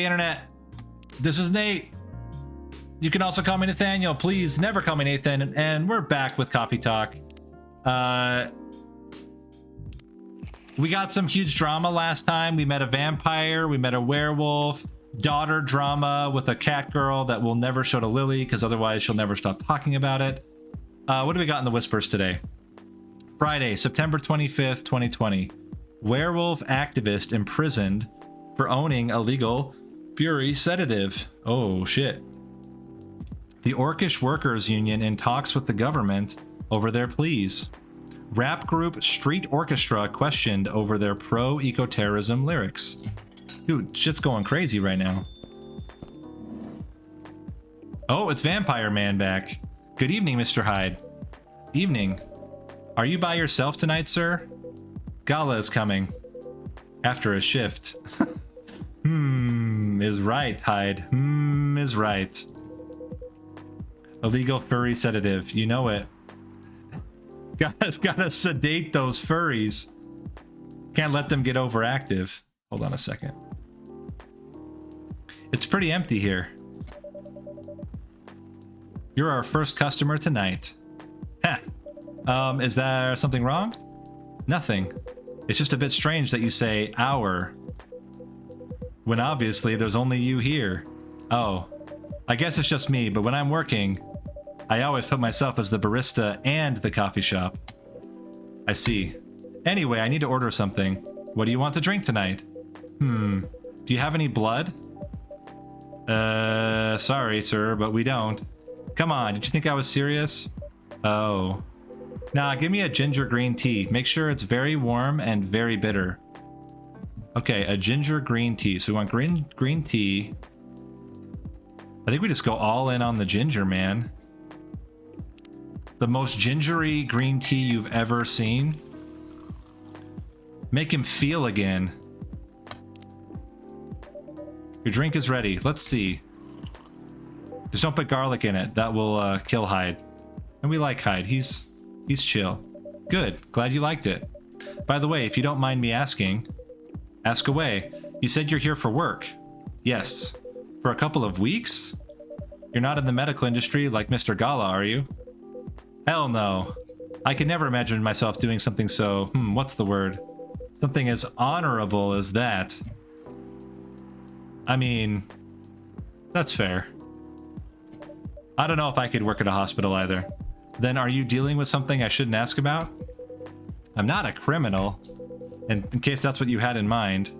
internet. This is Nate. You can also call me Nathaniel. Please never call me Nathan. And we're back with Coffee Talk. We got some huge drama last time. We met a vampire. We met a werewolf. Daughter drama with a cat girl that we'll never show to Lily because otherwise she'll never stop talking about it. What do we got in the whispers today? Friday, September 25th, 2020. Werewolf activist imprisoned for owning illegal Fury sedative. Oh, shit. The Orcish Workers Union in talks with the government over their pleas. Rap group Street Orchestra questioned over their pro-eco-terrorism lyrics. Dude, shit's going crazy right now. Oh, it's Vampire Man back. Good evening, Mr. Hyde. Evening. Are you by yourself tonight, sir? Gala is coming. After a shift. Is right, Hyde. Is right. Illegal furry sedative. You know it. Gotta sedate those furries. Can't let them get overactive. Hold on a second. It's pretty empty here. You're our first customer tonight. Heh. Is there something wrong? Nothing. It's just a bit strange that you say our when obviously there's only you here. Oh, I guess it's just me, but when I'm working, I always put myself as the barista and the coffee shop. I see. Anyway, I need to order something. What do you want to drink tonight? Do you have any blood? Sorry, sir, but we don't. Come on, did you think I was serious? Oh. Nah, give me a ginger green tea. Make sure it's very warm and very bitter. Okay, a ginger green tea. So we want green tea. I think we just go all in on the ginger, man. The most gingery green tea you've ever seen. Make him feel again. Your drink is ready. Let's see. Just don't put garlic in it. That will kill Hyde. And we like Hyde. He's chill. Good. Glad you liked it. By the way, if you don't mind me asking, ask away. You said you're here for work. Yes. For a couple of weeks? You're not in the medical industry like Mr. Gala, are you? Hell no. I could never imagine myself doing something so, what's the word? Something as honorable as that. I mean, that's fair. I don't know if I could work at a hospital either. Then are you dealing with something I shouldn't ask about? I'm not a criminal. And in case that's what you had in mind,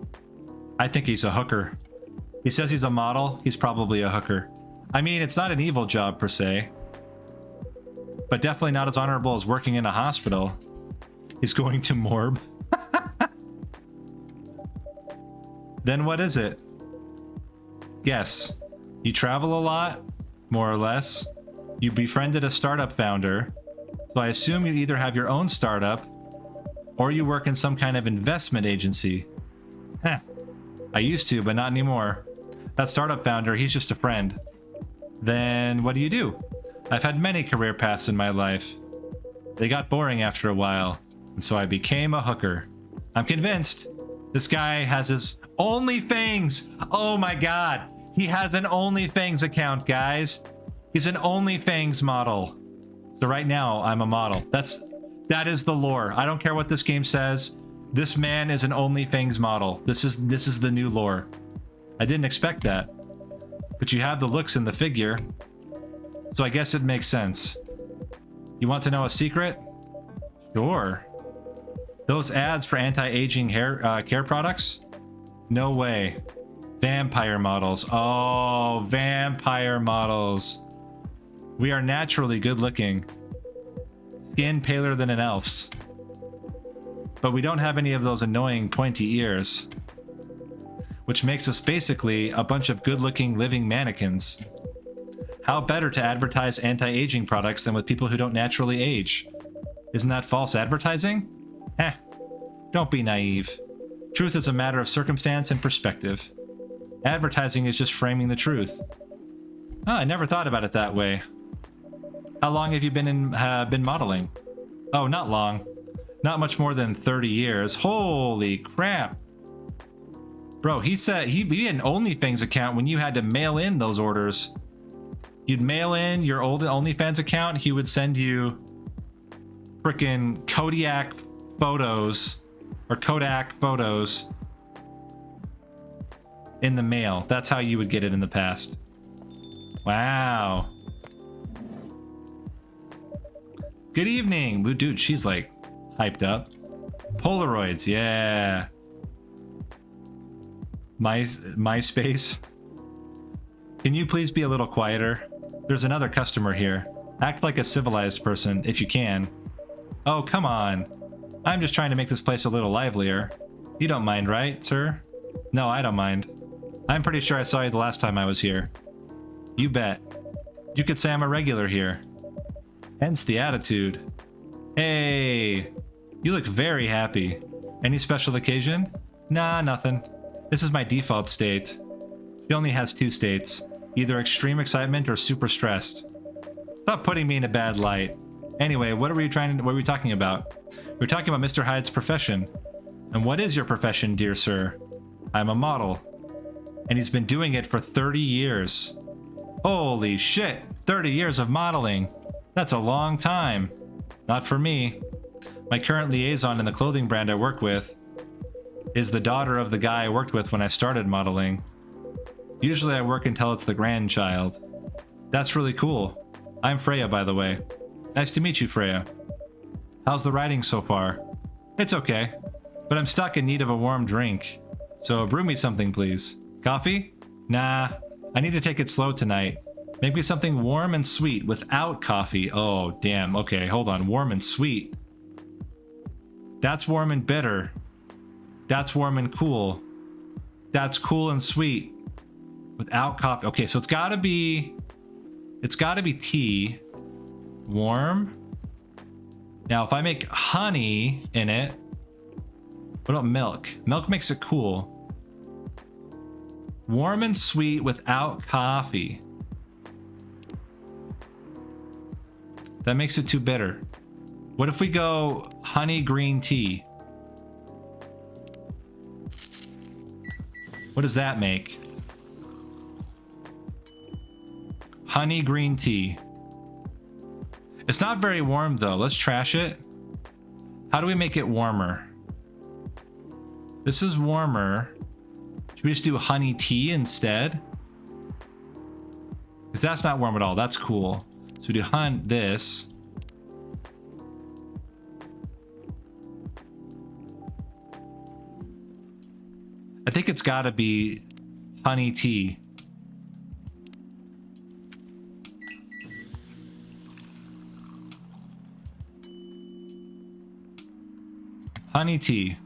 I think he's a hooker. He says he's a model. He's probably a hooker. I mean, it's not an evil job per se, but definitely not as honorable as working in a hospital. He's going to morb. Then what is it? Guess. You travel a lot, more or less. You befriended a startup founder, so I assume you either have your own startup or you work in some kind of investment agency. Heh. I used to, but not anymore. That startup founder, he's just a friend. Then what do you do? I've had many career paths in my life. They got boring after a while, and so I became a hooker. I'm convinced this guy has his OnlyFans. Oh my god. He has an OnlyFans account, guys. He's an OnlyFans model. So right now, I'm a model. That is the lore. I don't care what this game says. This man is an OnlyFans model. This is the new lore. I didn't expect that. But you have the looks in the figure, so I guess it makes sense. You want to know a secret? Sure. Those ads for anti-aging hair care products? No way. Vampire models. Oh, vampire models. We are naturally good looking. Skin paler than an elf's. But we don't have any of those annoying pointy ears. Which makes us basically a bunch of good looking living mannequins. How better to advertise anti-aging products than with people who don't naturally age? Isn't that false advertising? Don't be naive. Truth is a matter of circumstance and perspective. Advertising is just framing the truth. Oh, I never thought about it that way. How long have you been modeling? Oh, not long. Not much more than 30 years. Holy crap. Bro, he said he had an OnlyFans account when you had to mail in those orders. You'd mail in your old OnlyFans account. He would send you freaking Kodiak photos or Kodak photos in the mail. That's how you would get it in the past. Wow. Good evening. Ooh, dude, she's like hyped up. Polaroids, yeah. MySpace. Can you please be a little quieter? There's another customer here. Act like a civilized person if you can. Oh, come on. I'm just trying to make this place a little livelier. You don't mind, right, sir? No, I don't mind. I'm pretty sure I saw you the last time I was here. You bet. You could say I'm a regular here. Hence the attitude. Hey, you look very happy. Any special occasion? Nah, nothing. This is my default state. She only has 2 states. Either extreme excitement or super stressed. Stop putting me in a bad light. Anyway, what were we talking about? We were talking about Mr. Hyde's profession. And what is your profession, dear sir? I'm a model. And he's been doing it for 30 years. Holy shit, 30 years of modeling. That's a long time. Not for me. My current liaison in the clothing brand I work with is the daughter of the guy I worked with when I started modeling. Usually I work until it's the grandchild. That's really cool. I'm Freya, by the way. Nice to meet you, Freya. How's the writing so far? It's okay, but I'm stuck in need of a warm drink. So brew me something, please. Coffee? Nah, I need to take it slow tonight. Make me something warm and sweet without coffee. Oh, damn. Okay, hold on. Warm and sweet. That's warm and bitter. That's warm and cool. That's cool and sweet. Without coffee. Okay, so it's gotta be tea. Warm. Now, if I make honey in it, what about milk? Milk makes it cool. Warm and sweet without coffee. That makes it too bitter. What if we go honey green tea? What does that make? Honey green tea. It's not very warm though. Let's trash it. How do we make it warmer? This is warmer. Should we just do honey tea instead? Because that's not warm at all. That's cool. So we do this. I think it's gotta be honey tea. Honey tea.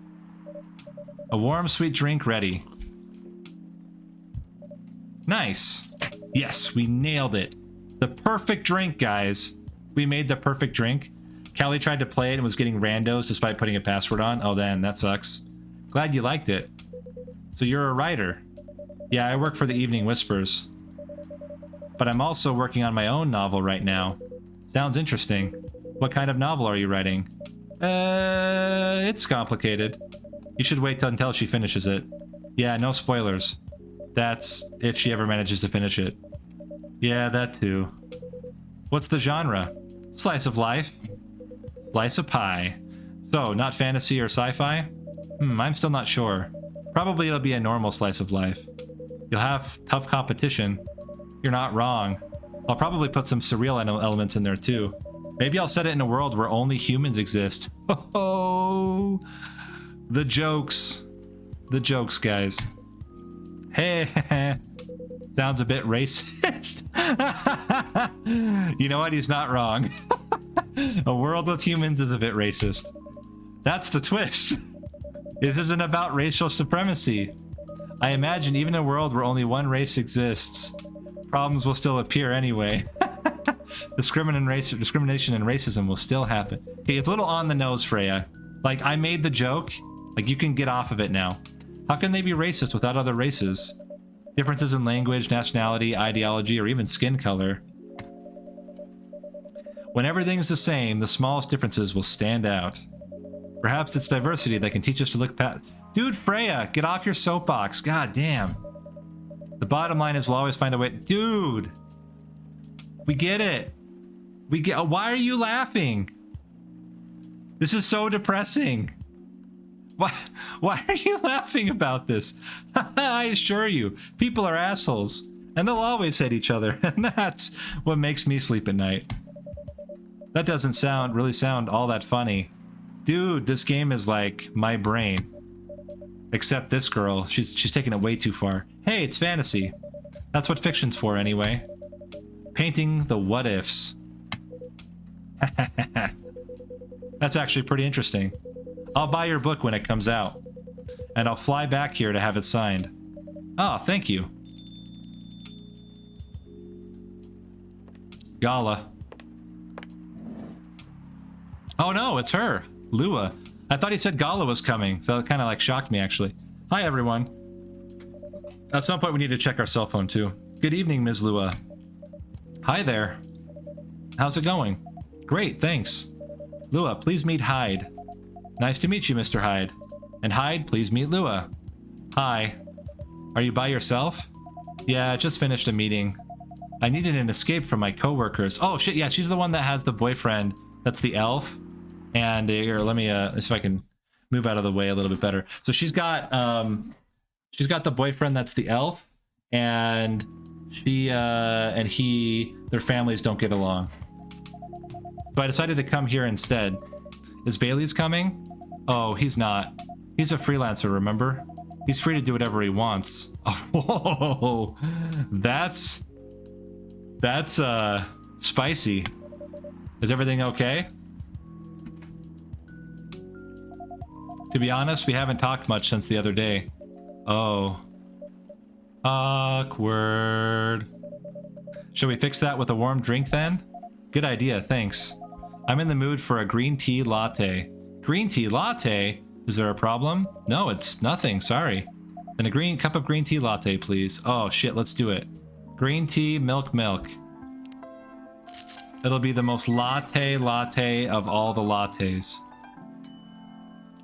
A warm, sweet drink ready. Nice. Yes, we nailed it. The perfect drink, guys. We made the perfect drink. Callie tried to play it and was getting randos despite putting a password on. Oh, then that sucks. Glad you liked it. So you're a writer. Yeah, I work for the Evening Whispers. But I'm also working on my own novel right now. Sounds interesting. What kind of novel are you writing? It's complicated. You should wait until she finishes it. Yeah, no spoilers. That's if she ever manages to finish it. Yeah, that too. What's the genre? Slice of life. Slice of pie. So, not fantasy or sci-fi? I'm still not sure. Probably it'll be a normal slice of life. You'll have tough competition. You're not wrong. I'll probably put some surreal elements in there too. Maybe I'll set it in a world where only humans exist. Oh, the jokes. The jokes, guys. Hey, sounds a bit racist. You know what? He's not wrong. A world with humans is a bit racist. That's the twist. This isn't about racial supremacy. I imagine even in a world where only one race exists, problems will still appear anyway. Discrimination and racism will still happen. Okay, it's a little on the nose, Freya. Like, I made the joke. Like, you can get off of it now. How can they be racist without other races? Differences in language, nationality, ideology, or even skin color. When everything's the same, the smallest differences will stand out. Perhaps it's diversity that can teach us to look past... Dude, Freya, get off your soapbox. God damn. The bottom line is we'll always find a way. Dude, we get it. We get. Why are you laughing? This is so depressing. Why are you laughing about this? I assure you, people are assholes, and they'll always hate each other, and that's what makes me sleep at night. That doesn't really sound all that funny. Dude, this game is like my brain. Except this girl, she's taking it way too far. Hey, it's fantasy. That's what fiction's for anyway. Painting the what ifs. That's actually pretty interesting. I'll buy your book when it comes out. And I'll fly back here to have it signed. Oh, thank you. Gala. Oh no, it's her. Lua. I thought he said Gala was coming, so it kind of like shocked me actually. Hi everyone. At some point we need to check our cell phone too. Good evening, Ms. Lua. Hi there. How's it going? Great, thanks. Lua, please meet Hyde. Nice to meet you, Mr. Hyde. And Hyde, please meet Lua. Hi. Are you by yourself? Yeah, I just finished a meeting. I needed an escape from my coworkers. Oh shit, yeah, she's the one that has the boyfriend. That's the elf. And here, let me see if I can move out of the way a little bit better. So she's got the boyfriend that's the elf, and she and he, their families don't get along. So I decided to come here instead. Is Bailey's coming? Oh, he's not. He's a freelancer, remember? He's free to do whatever he wants. Oh, whoa, that's spicy. Is everything okay? To be honest, we haven't talked much since the other day. Oh. Awkward. Shall we fix that with a warm drink then? Good idea, thanks. I'm in the mood for a green tea latte. Green tea latte? Is there a problem? No, it's nothing, sorry. Then a cup of green tea latte, please. Oh shit, let's do it. Green tea, milk. It'll be the most latte of all the lattes.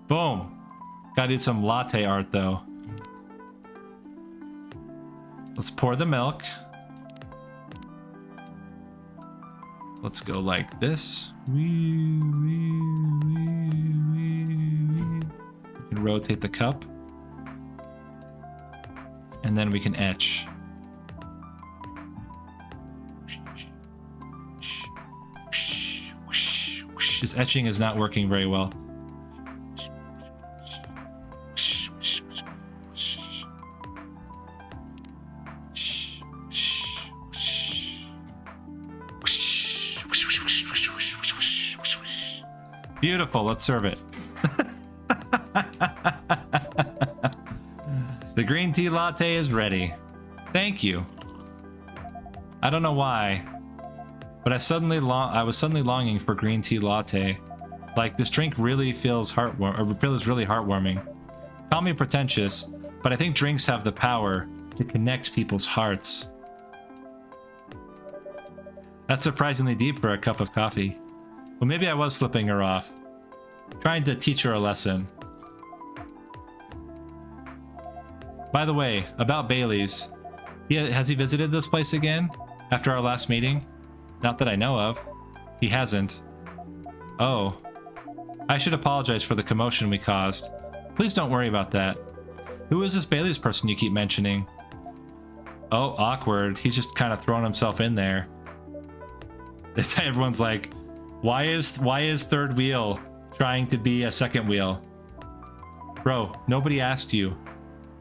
Boom. Gotta do some latte art though. Let's pour the milk. Let's go like this. We can rotate the cup. And then we can etch. This etching is not working very well. Beautiful, let's serve it. The green tea latte is ready. Thank you. I don't know why, but I was suddenly longing for green tea latte. Like, this drink really feels really heartwarming. Call me pretentious, but I think drinks have the power to connect people's hearts. That's surprisingly deep for a cup of coffee. Well, maybe I was flipping her off. Trying to teach her a lesson. By the way, about Bailey's. Has he visited this place again? After our last meeting? Not that I know of. He hasn't. Oh. I should apologize for the commotion we caused. Please don't worry about that. Who is this Bailey's person you keep mentioning? Oh, awkward. He's just kind of throwing himself in there. Everyone's like, why is third wheel trying to be a second wheel? Bro, nobody asked you.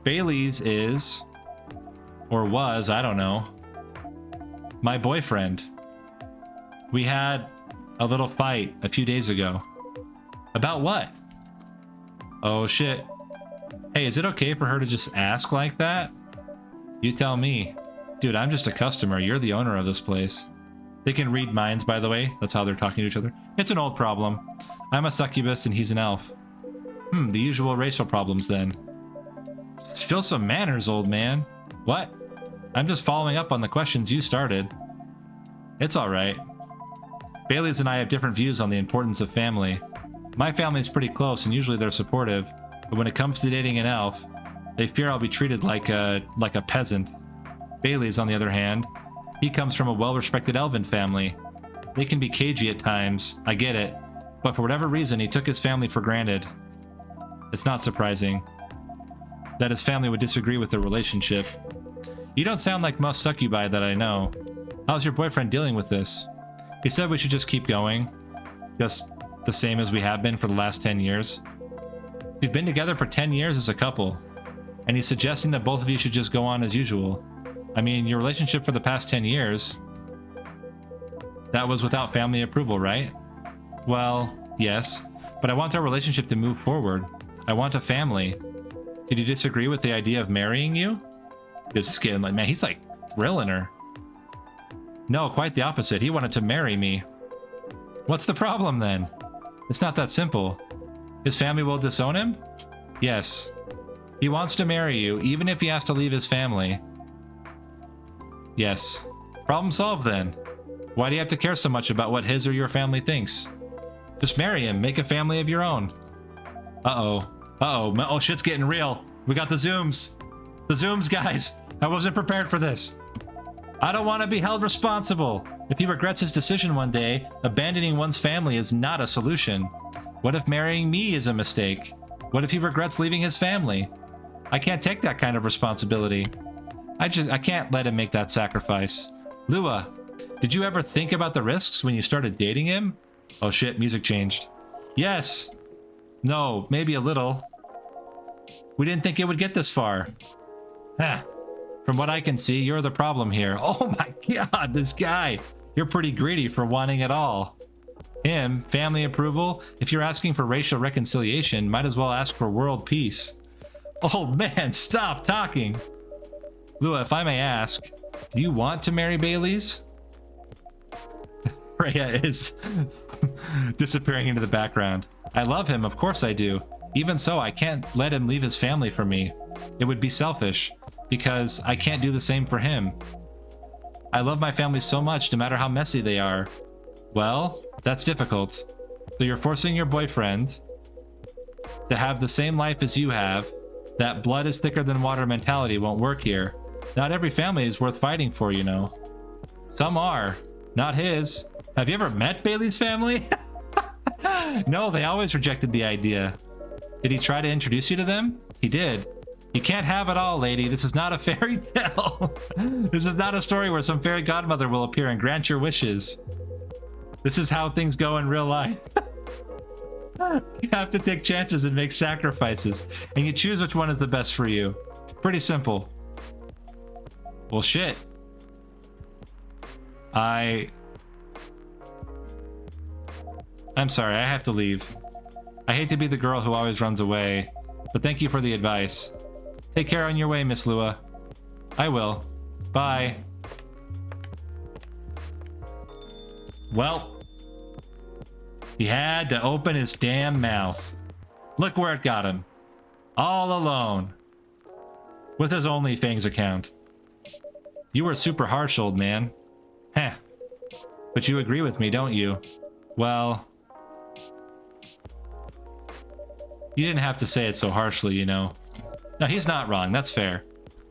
Bailey's is, or was, I don't know, my boyfriend. We had a little fight a few days ago. About what? Oh shit. Hey, is it okay for her to just ask like that? You tell me. Dude, I'm just a customer. You're the owner of this place. They can read minds, by the way. That's how they're talking to each other. It's an old problem. I'm a succubus and he's an elf. The usual racial problems then. Show some manners, old man. What? I'm just following up on the questions you started. It's alright. Bailey's and I have different views on the importance of family. My family's pretty close and usually they're supportive, But when it comes to dating an elf, they fear I'll be treated like a peasant. Bailey's, on the other hand, he comes from a well-respected elven family. They can be cagey at times, I get it, but for whatever reason, he took his family for granted. It's not surprising that his family would disagree with their relationship. You don't sound like most succubi that I know. How's your boyfriend dealing with this? He said we should just keep going, just the same as we have been for the last 10 years. We've been together for 10 years as a couple, and he's suggesting that both of you should just go on as usual. I mean, your relationship for the past 10 years, that was without family approval, right? Well, yes, but I want our relationship to move forward. I want a family. Did you disagree with the idea of marrying you? His skin, like, man, he's like grilling her. No, quite the opposite. He wanted to marry me. What's the problem then? It's not that simple. His family will disown him? Yes. He wants to marry you, even if he has to leave his family. Yes. Problem solved then. Why do you have to care so much about what his or your family thinks? Just marry him, make a family of your own. Uh-oh. Uh-oh. Oh, shit's getting real. We got the zooms. The zooms, guys. I wasn't prepared for this. I don't want to be held responsible. If he regrets his decision one day, abandoning one's family is not a solution. What if marrying me is a mistake? What if he regrets leaving his family? I can't take that kind of responsibility. I can't let him make that sacrifice. Lua, did you ever think about the risks when you started dating him? Oh shit, music changed. Yes. No, maybe a little. We didn't think it would get this far. Huh. From what I can see, you're the problem here. Oh my god, this guy. You're pretty greedy for wanting it all. Him, family approval? If you're asking for racial reconciliation, might as well ask for world peace. Old man, stop talking. Lua, if I may ask, do you want to marry Bailey's? Freya is disappearing into the background. I love him, of course I do. Even so, I can't let him leave his family for me. It would be selfish, because I can't do the same for him. I love my family so much, no matter how messy they are. Well, that's difficult. So you're forcing your boyfriend to have the same life as you have. That blood is thicker than water mentality won't work here. Not every family is worth fighting for, you know. Some are. Not his. Have you ever met Bailey's family? No, they always rejected the idea. Did he try to introduce you to them? He did. You can't have it all, lady. This is not a fairy tale. This is not a story where some fairy godmother will appear and grant your wishes. This is how things go in real life. You have to take chances and make sacrifices, and you choose which one is the best for you. Pretty simple. Well, shit. I'm sorry, I have to leave. I hate to be the girl who always runs away, but thank you for the advice. Take care on your way, Miss Lua. I will. Bye. Well, he had to open his damn mouth. Look where it got him. All alone. With his OnlyFans account. You were super harsh, old man. Heh. But you agree with me, don't you? Well, you didn't have to say it so harshly, you know. No, he's not wrong. That's fair.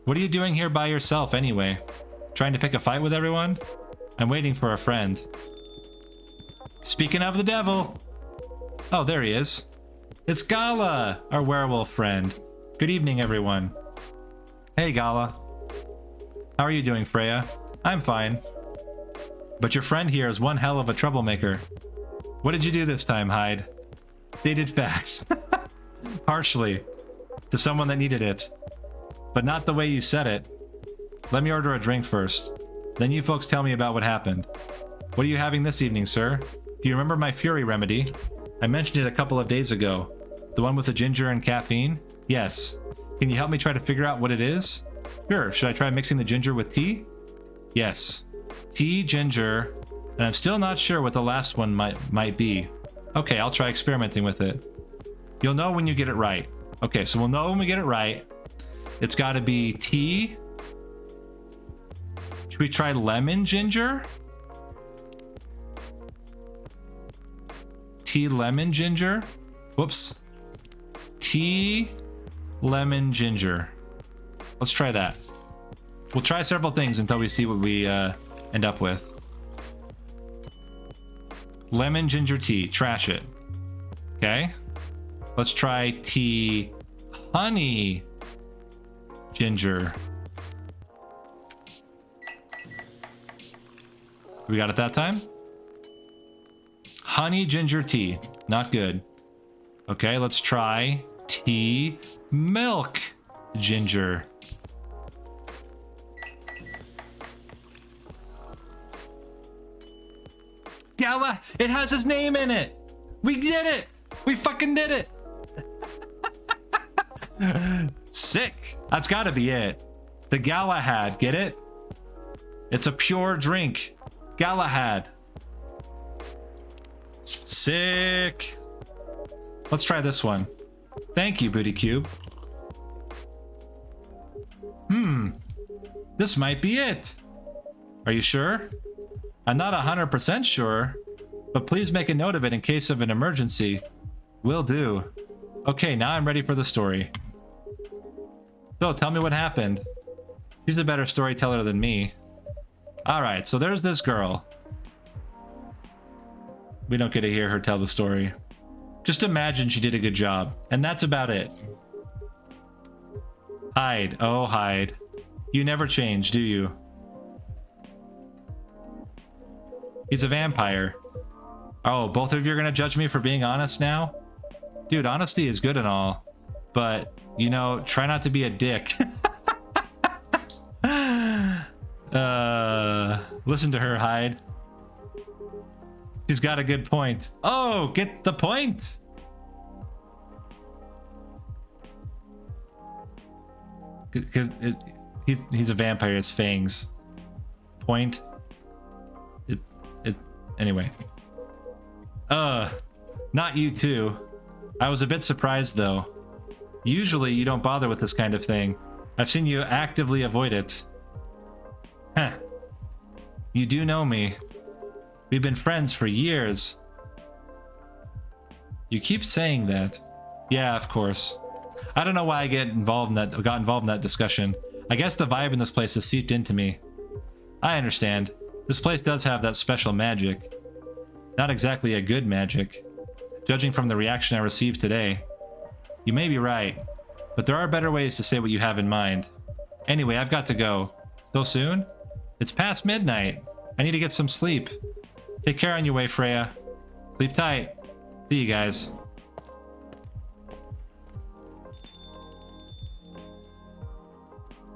What are you doing here by yourself anyway? Trying to pick a fight with everyone? I'm waiting for a friend. Speaking of the devil. Oh, there he is. It's Gala, our werewolf friend. Good evening, everyone. Hey, Gala. How are you doing, Freya? I'm fine. But your friend here is one hell of a troublemaker. What did you do this time, Hyde? Stated facts. Harshly. To someone that needed it. But not the way you said it. Let me order a drink first. Then you folks tell me about what happened. What are you having this evening, sir? Do you remember my Fury remedy? I mentioned it a couple of days ago. The one with the ginger and caffeine? Yes. Can you help me try to figure out what it is? Sure. Should I try mixing the ginger with tea? Yes. Tea, ginger, and I'm still not sure what the last one might be. Okay, I'll try experimenting with it. You'll know when you get it right. Okay, so we'll know when we get it right. It's got to be tea. Should we try lemon ginger? Tea, lemon ginger? Whoops. tea, lemon, ginger. Let's try that. We'll try several things until we see what we end up with. Lemon, ginger tea. Trash it. Okay. Let's try tea, honey, ginger. We got it that time? Honey, ginger tea. Not good. Okay, let's try tea, milk, ginger. Gala, it has his name in it. We did it. We fucking did it. Sick. That's gotta be it. The Galahad, get it? It's a pure drink. Galahad. Sick. Let's try this one. Thank you, Booty Cube. This might be it. Are you sure? I'm not 100% sure, but please make a note of it in case of an emergency. Will do. Okay, now I'm ready for the story. So, tell me what happened. She's a better storyteller than me. Alright, so there's this girl. We don't get to hear her tell the story. Just imagine she did a good job, and that's about it. Hyde, oh Hyde. You never change, do you? He's a vampire. Oh, both of you are gonna judge me for being honest now? Dude, honesty is good and all, but, you know, try not to be a dick. Listen to her, Hyde. She's got a good point. Oh, get the point! Because he's a vampire, his fangs. Point. Anyway. Not you too. I was a bit surprised though. Usually you don't bother with this kind of thing. I've seen you actively avoid it. Huh. You do know me. We've been friends for years. You keep saying that. Yeah, of course. I don't know why I got involved in that discussion. I guess the vibe in this place has seeped into me. I understand. This place does have that special magic. Not exactly a good magic, judging from the reaction I received today. You may be right, but there are better ways to say what you have in mind. Anyway, I've got to go. So soon? It's past midnight. I need to get some sleep. Take care on your way, Freya. Sleep tight. See you guys.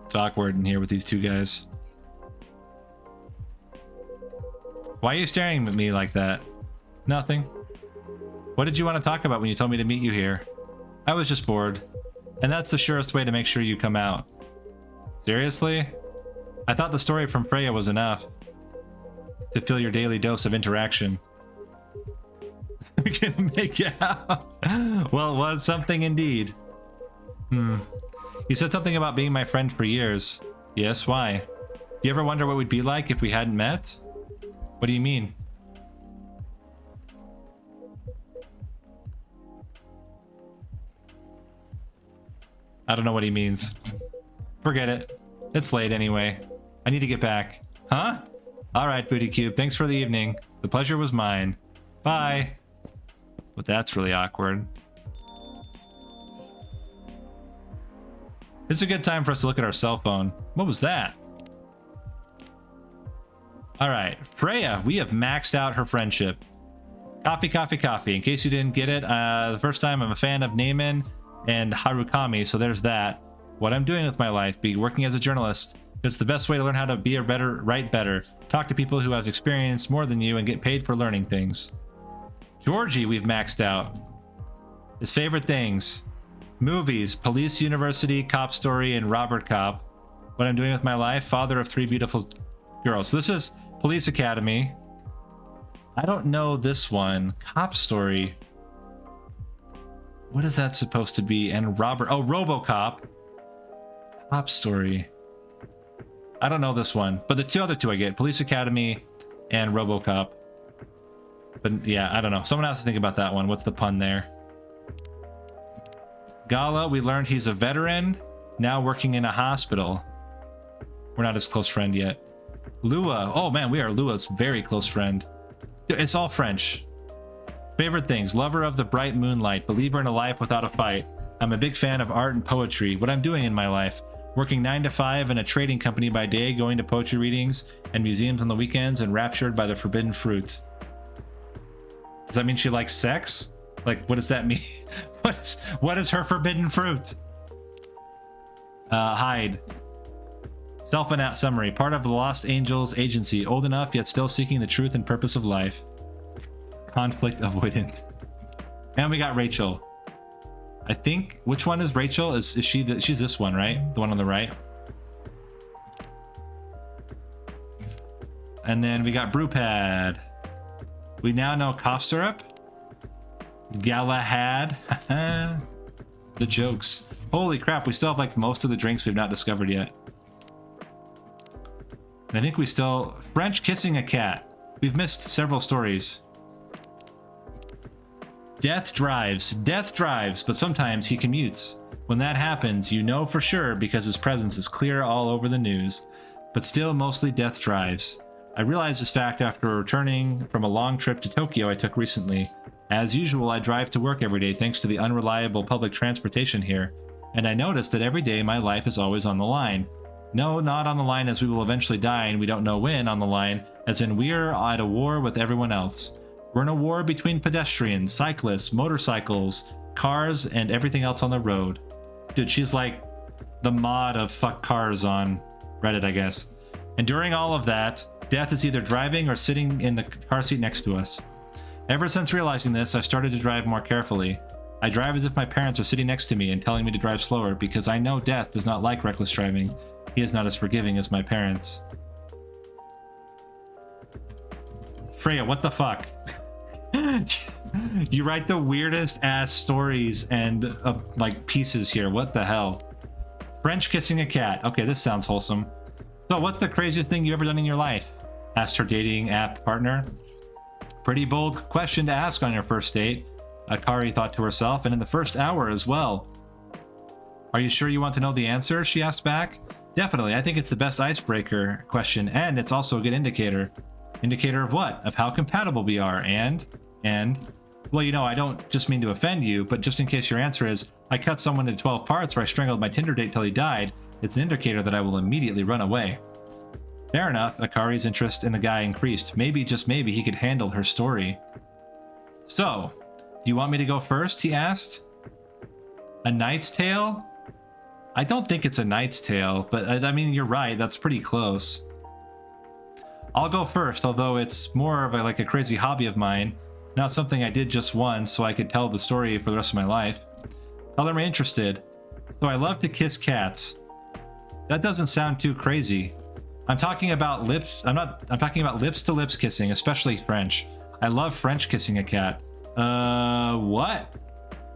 It's awkward in here with these two guys. Why are you staring at me like that? Nothing. What did you want to talk about when you told me to meet you here? I was just bored. And that's the surest way to make sure you come out. Seriously? I thought the story from Freya was enough to fill your daily dose of interaction. We can make it out. Well, it was something indeed. You said something about being my friend for years. Yes, why? Do you ever wonder what we'd be like if we hadn't met? What do you mean? I don't know what he means. Forget it. It's late anyway. I need to get back. Huh? Alright, Booty Cube. Thanks for the evening. The pleasure was mine. Bye. But that's really awkward. It's a good time for us to look at our cell phone. What was that? Alright, Freya, we have maxed out her friendship. Coffee, coffee, coffee. In case you didn't get it, the first time I'm a fan of Naaman and Harukami, so there's that. What I'm doing with my life, be working as a journalist. It's the best way to learn how to be a better, write better. Talk to people who have experienced more than you and get paid for learning things. Georgie, we've maxed out. His favorite things. Movies, Police University, Cop Story, and Robert Cop. What I'm doing with my life, father of 3 beautiful girls. So this is Police Academy. I don't know this one. Cop Story. What is that supposed to be? And Robert... Oh, RoboCop. Cop Story. I don't know this one. But the other two I get. Police Academy and RoboCop. But yeah, I don't know. Someone has to think about that one. What's the pun there? Gala, we learned he's a veteran, now working in a hospital. We're not his close friend yet. Lua, oh man, we are Lua's very close friend. It's all French. Favorite things, lover of the bright moonlight, believer in a life without a fight. I'm a big fan of art and poetry. What I'm doing in my life, working 9 to 5 in a trading company by day, going to poetry readings and museums on the weekends, and raptured by the forbidden fruit. Does that mean she likes sex? Like, what does that mean? What is her forbidden fruit? Hide. Self-announce summary. Part of the Lost Angels agency. Old enough, yet still seeking the truth and purpose of life. Conflict avoidant. And we got Rachel. I think, which one is Rachel? Is she she's this one, right? The one on the right. And then we got Brewpad. We now know cough syrup. Galahad. The jokes. Holy crap, we still have like most of the drinks we've not discovered yet. And I think we still... French kissing a cat. We've missed several stories. Death drives, but sometimes he commutes. When that happens, you know for sure because his presence is clear all over the news. But still, mostly death drives. I realized this fact after returning from a long trip to Tokyo I took recently. As usual, I drive to work every day thanks to the unreliable public transportation here. And I noticed that every day my life is always on the line. No, not on the line as we will eventually die and we don't know when on the line, as in we're at a war with everyone else. We're in a war between pedestrians, cyclists, motorcycles, cars, and everything else on the road. Dude, she's like the mod of fuck cars on Reddit, I guess. And during all of that, death is either driving or sitting in the car seat next to us. Ever since realizing this, I've started to drive more carefully. I drive as if my parents are sitting next to me and telling me to drive slower because I know death does not like reckless driving. He is not as forgiving as my parents. Freya, what the fuck? You write the weirdest ass stories and like pieces here. What the hell? French kissing a cat. Okay, this sounds wholesome. So what's the craziest thing you've ever done in your life? Asked her dating app partner. Pretty bold question to ask on your first date, Akari thought to herself, and in the first hour as well. Are you sure you want to know the answer? She asked back. Definitely, I think it's the best icebreaker question, and it's also a good indicator. Indicator of what? Of how compatible we are, and, well, you know, I don't just mean to offend you, but just in case your answer is, I cut someone into 12 parts or I strangled my Tinder date till he died, it's an indicator that I will immediately run away. Fair enough, Akari's interest in the guy increased. Maybe, just maybe, he could handle her story. So, do you want me to go first? He asked. A Knight's Tale? I don't think it's a Knight's Tale, but I mean, you're right, that's pretty close. I'll go first, although it's more of like a crazy hobby of mine, not something I did just once so I could tell the story for the rest of my life. Color me interested. So I love to kiss cats. That doesn't sound too crazy. I'm talking about lips. I'm talking about lips to lips kissing, especially French. I love French kissing a cat. What?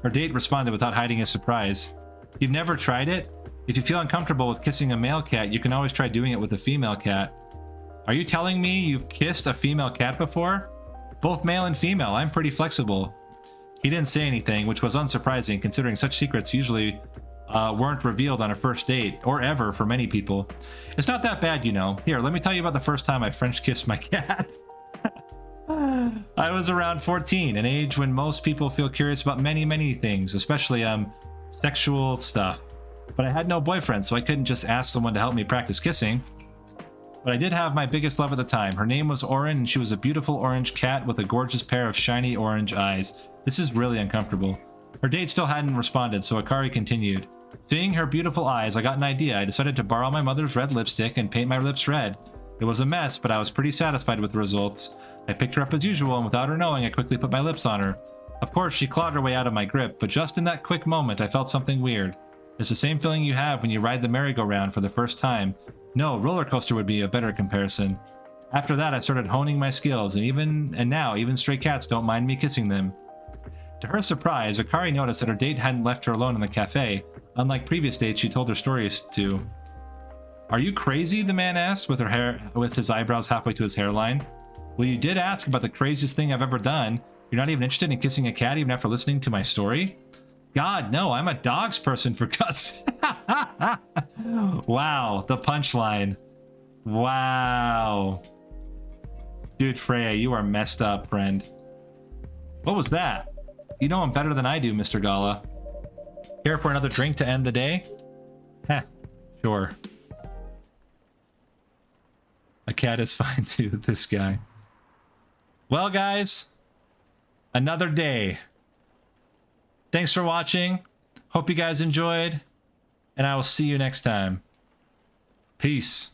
Her date responded without hiding his surprise. You've never tried it? If you feel uncomfortable with kissing a male cat, you can always try doing it with a female cat. Are you telling me you've kissed a female cat before? Both male and female, I'm pretty flexible. He didn't say anything, which was unsurprising considering such secrets usually weren't revealed on a first date, or ever for many people. It's not that bad, you know. Here, let me tell you about the first time I French kissed my cat. I was around 14, an age when most people feel curious about many things, especially sexual stuff. But I had no boyfriend, so I couldn't just ask someone to help me practice kissing. But I did have my biggest love at the time. Her name was Oren, and she was a beautiful orange cat with a gorgeous pair of shiny orange eyes. This is really uncomfortable. Her date still hadn't responded, so Akari continued. Seeing her beautiful eyes, I got an idea. I decided to borrow my mother's red lipstick and paint my lips red. It was a mess, but I was pretty satisfied with the results. I picked her up as usual, and without her knowing, I quickly put my lips on her. Of course, she clawed her way out of my grip, but just in that quick moment, I felt something weird. It's the same feeling you have when you ride the merry-go-round for the first time. No, roller coaster would be a better comparison. After that, I started honing my skills, and now even stray cats don't mind me kissing them. To her surprise, Akari noticed that her date hadn't left her alone in the cafe, unlike previous dates she told her stories to. Are you crazy? The man asked, with his eyebrows halfway to his hairline. Well, you did ask about the craziest thing I've ever done. You're not even interested in kissing a cat even after listening to my story? God, no, I'm a dogs person for God's. Wow, the punchline. Wow. Dude, Freya, you are messed up, friend. What was that? You know him better than I do, Mr. Gala. Care for another drink to end the day? Heh, sure. A cat is fine too, this guy. Well, guys, another day. Thanks for watching. Hope you guys enjoyed, and I will see you next time. Peace.